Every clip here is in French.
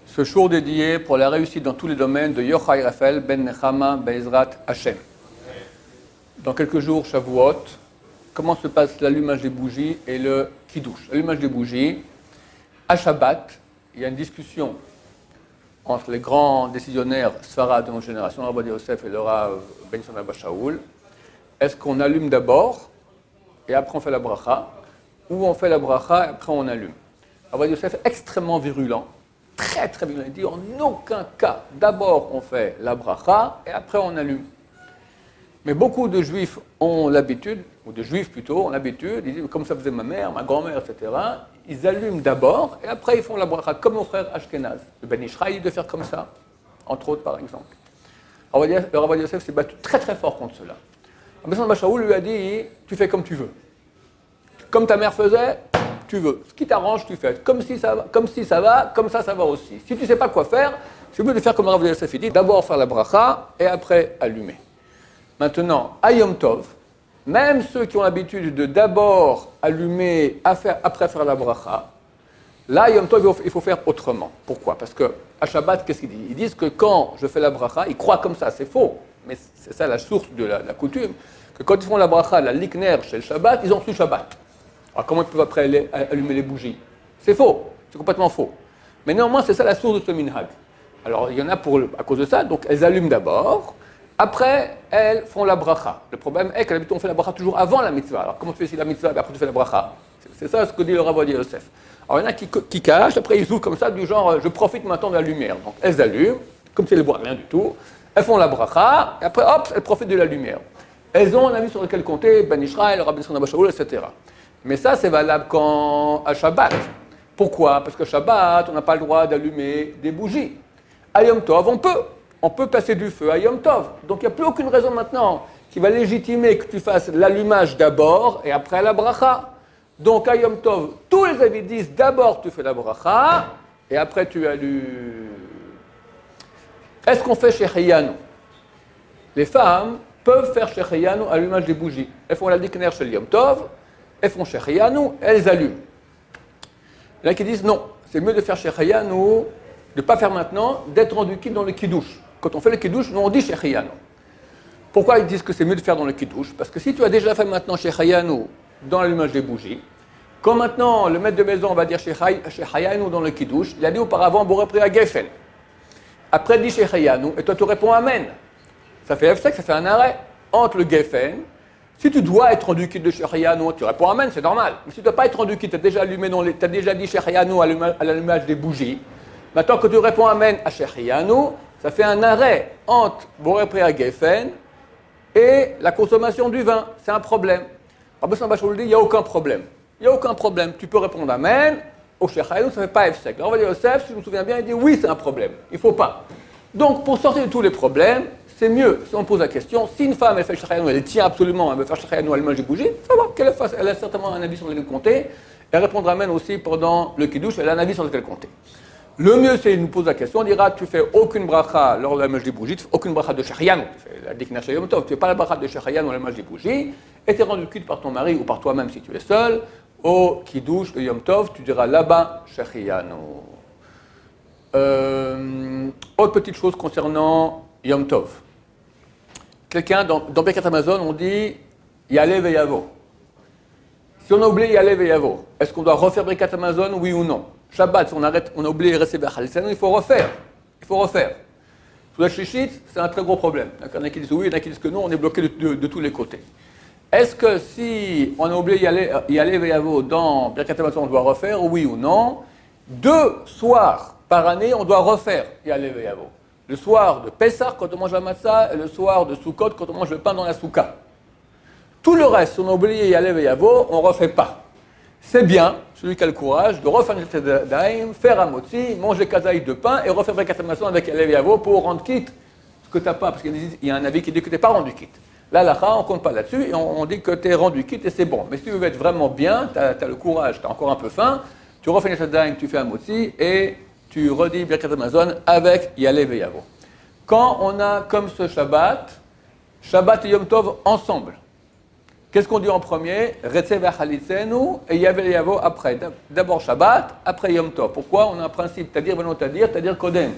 Ce jour dédié pour la réussite dans tous les domaines de Yochai Raphaël Ben Nechama Be'ezrat Hashem. Dans quelques jours, Shavuot, comment se passe l'allumage des bougies et le kiddush. L'allumage des bougies, à Shabbat, il y a une discussion entre les grands décisionnaires Sfarad de notre génération, Rabbi Yosef et le Rav Ben Yisraël Abba Shaul. Est-ce qu'on allume d'abord et après on fait la bracha, ou on fait la bracha et après on allume? Rabbi Yosef est extrêmement virulent, très très virulent. Il dit en aucun cas, d'abord on fait la bracha et après on allume. Mais beaucoup de juifs ont l'habitude, ou de juifs plutôt, ont l'habitude, ils disent comme ça faisait ma mère, ma grand-mère, etc. Ils allument d'abord et après ils font la bracha, comme mon frère Ashkenaz. Le Ben Ishraï de faire comme ça, entre autres par exemple. Le Rabbi Yosef s'est battu très très fort contre cela. Rabbi Yosef Shaul lui a dit, tu fais comme tu veux. Comme ta mère faisait, tu veux. Ce qui t'arrange, tu fais. Comme si ça va, comme ça va aussi. Si tu ne sais pas quoi faire, c'est mieux de faire comme le Rabbi Yosef dit, d'abord faire la bracha et après allumer. Maintenant, à Yom Tov, même ceux qui ont l'habitude de d'abord allumer, après faire la bracha, là, Yom Tov, il faut faire autrement. Pourquoi? Parce qu'à Shabbat, qu'est-ce qu'ils disent? Ils disent que quand je fais la bracha, ils croient comme ça, c'est faux, mais c'est ça la source de la coutume, que quand ils font la bracha, la likner chez le Shabbat, ils ont su Shabbat. Alors comment ils peuvent après allumer les bougies? C'est faux, c'est complètement faux. Mais néanmoins, c'est ça la source de ce minhag. Alors il y en a à cause de ça, donc elles allument d'abord. Après, elles font la bracha. Le problème est qu'à l'habitude, on fait la bracha toujours avant la mitzvah. Alors, comment tu fais ici la mitzvah et après tu fais la bracha? C'est ça ce que dit le Rav Yosef. Alors, il y en a qui cachent, après ils ouvrent comme ça, du genre, je profite maintenant de la lumière. Donc, elles allument, comme si elles ne voient rien du tout. Elles font la bracha, et après, hop, elles profitent de la lumière. Elles ont un avis sur lequel compter, Ben Ishraï, le Rabbi Yisraël Abba Shaul, etc. Mais ça, c'est valable à Shabbat. Pourquoi? Parce que Shabbat, on n'a pas le droit d'allumer des bougies. À Yom Tov, on peut passer du feu à Yom Tov. Donc il n'y a plus aucune raison maintenant qui va légitimer que tu fasses l'allumage d'abord et après la bracha. Donc à Yom Tov, tous les avis disent d'abord tu fais la bracha et après tu allumes. Est-ce qu'on fait Shecheyanu? Les femmes peuvent faire Shecheyanu à l'allumage des bougies. Elles font la dikner chez Yom Tov, elles font Shecheyanu, elles allument. Il y en a qui disent non, c'est mieux de faire Shecheyanu, de ne pas faire maintenant, d'être rendu quitte dans le kiddush. Quand on fait le kiddush, nous on dit Shecheyanu. Pourquoi ils disent que c'est mieux de faire dans le kiddush? Parce que si tu as déjà fait maintenant Shecheyanu dans l'allumage des bougies, quand maintenant le maître de maison va dire Shecheyanu dans le kiddush, il a dit auparavant Boré Priya Gefen. Après il dit Shecheyanu, et toi tu réponds Amen. Ça fait F5, ça fait un arrêt entre le Gefen. Si tu dois être rendu quitte de Shecheyanu, tu réponds Amen, c'est normal. Mais si tu ne dois pas être rendu quitte, tu as déjà dit Shecheyanu à l'allumage des bougies. Maintenant que tu réponds Amen à Shecheyanu, ça fait un arrêt entre Boré Priya Gefen et la consommation du vin. C'est un problème. Rabbi Yisraël Abba Shaul dit, il n'y a aucun problème. Il n'y a aucun problème. Tu peux répondre Amen. Au Shecheyanu, ça ne fait pas F5. Alors, Rabbi Yosef, si je me souviens bien, il dit oui, c'est un problème. Il ne faut pas. Donc, pour sortir de tous les problèmes, c'est mieux, si on pose la question, si une femme, elle fait Shecheyanu, elle tient absolument, elle veut faire Shecheyanu à l'allumage des bougies, il faut voir qu'elle fasse. Elle a certainement un avis sur lequel compter. Elle répondra Amen aussi pendant le kiddush, elle a un avis sur lequel compter. Le mieux, c'est qu'il nous pose la question, on dira, tu fais aucune bracha lors de l'allumage des bougies, tu fais aucune bracha de Shecheyanu, tu fais la dikner chez Yom Tov, tu fais pas la bracha de Shecheyanu à l'allumage des bougies, et tu es rendu quitte par ton mari ou par toi-même si tu es seul, au kiddush de Yom Tov, tu diras là-bas Shecheyanu. Autre petite chose concernant Yom Tov. Quelqu'un, dans Birkat Hamazon, on dit Yalev et Yavo. Si on a oublié Yalev et Yavo, est-ce qu'on doit refaire Birkat Hamazon, oui ou non? Shabbat, si on a oublié rester Bechal, il faut refaire. Il faut refaire. Sous la Shishit, c'est un très gros problème. Il y en a qui disent oui, il y en a qui disent que non, on est bloqué de tous les côtés. Est-ce que si on a oublié Yalev et Yavo dans Birkat Hamazon, on doit refaire, oui ou non? 2 soirs par année, on doit refaire Yalev et Yavo. Le soir de Pessah, quand on mange la matzah, et le soir de Sukkot, quand on mange le pain dans la souka. Tout le reste, si on a oublié Yalev et Yavo, on ne refait pas. C'est bien, celui qui a le courage, de refaire une Daim, faire un motzi, manger kazaï de pain et refaire Birkat Hamazon avec Yalev et Yavo pour rendre quitte ce que tu n'as pas, parce qu'il y a un avis qui dit que tu n'es pas rendu quitte. Là, on ne compte pas là-dessus et on dit que tu es rendu quitte et c'est bon. Mais si tu veux être vraiment bien, tu as le courage, tu as encore un peu faim, tu refais une Daim, tu fais un motzi et tu redis Birkat Hamazon avec Yalev et Yavo. Quand on a comme ce Shabbat et Yom Tov ensemble, Qu'est-ce qu'on dit en premier? Retze v'achalitzenu et Yavel Yavo après. D'abord Shabbat, après Yom Tov. Pourquoi? On a un principe, c'est-à-dire Kodem.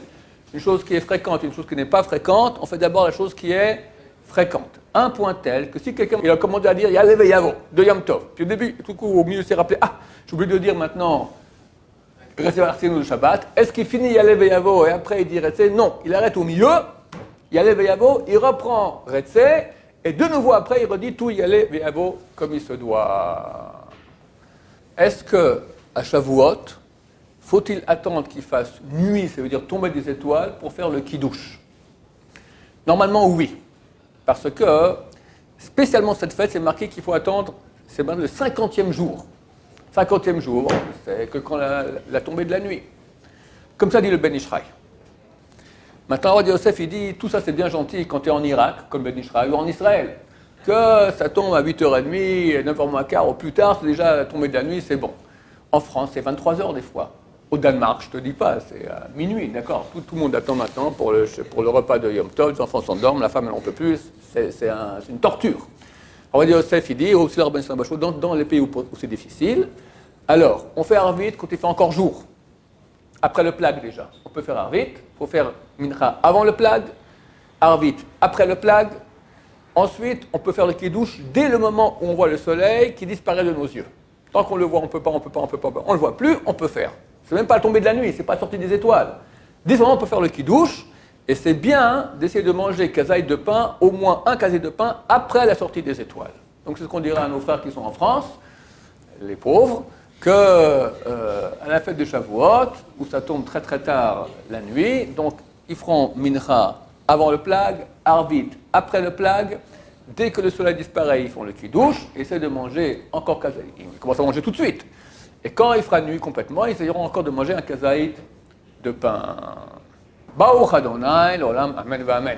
Une chose qui est fréquente, une chose qui n'est pas fréquente, on fait d'abord la chose qui est fréquente. Un point tel que si quelqu'un a commandé à dire Yavel Yavo de Yom Tov, puis au début, tout coup, au milieu, s'est rappelé, j'ai oublié de dire maintenant Retze v'achalitzenu le Shabbat. Est-ce qu'il finit Yavel Yavo et après il dit Retze? Non, il arrête au milieu. Yavel Yavo, il reprend Retze. Et de nouveau après, il redit tout y aller Véavo comme il se doit. Est-ce qu'à Shavuot, faut-il attendre qu'il fasse nuit, ça veut dire tomber des étoiles, pour faire le kiddush? Normalement, oui. Parce que, spécialement cette fête, c'est marqué qu'il faut attendre, c'est le 50e jour. 50e jour, c'est que quand la tombée de la nuit. Comme ça dit le Ben Ishraï. Maintenant, Rod Yosef, il dit, tout ça c'est bien gentil quand tu es en Irak, comme Ben Ishraï, ou en Israël, que ça tombe à 8h30, 9h moins quart, ou plus tard, c'est déjà tombé de la nuit, c'est bon. En France, c'est 23h des fois. Au Danemark, je ne te dis pas, c'est à minuit, d'accord. Tout le monde attend maintenant pour le repas de Yom Tov, les enfants s'endorment, la femme elle n'en peut plus, c'est une torture. Rod Yosef, il dit, aussi dans les pays où c'est difficile, alors, on fait Arvit quand il fait encore jour. Après le plag déjà. On peut faire Arvit, il faut faire Mincha avant le plag, Arvit après le plag. Ensuite, on peut faire le Kiddush dès le moment où on voit le soleil qui disparaît de nos yeux. Tant qu'on le voit, on peut pas, on ne le voit plus, on peut faire. C'est même pas la tombée de la nuit, c'est pas la sortie des étoiles. Dès ce moment, on peut faire le Kiddush, et c'est bien d'essayer de manger kazaï de pain, au moins un kazaï de pain, après la sortie des étoiles. Donc c'est ce qu'on dira à nos frères qui sont en France, les pauvres, qu'à la fête de Shavuot, où ça tombe très très tard la nuit, donc ils feront Mincha avant le plag, Arvit après le plag. Dès que le soleil disparaît, ils font le kiddush, et essaient de manger encore kazaït. Ils commencent à manger tout de suite. Et quand il fera nuit complètement, ils essayeront encore de manger un kazaït de pain. Baruch Adonai, l'olam, amen va amen.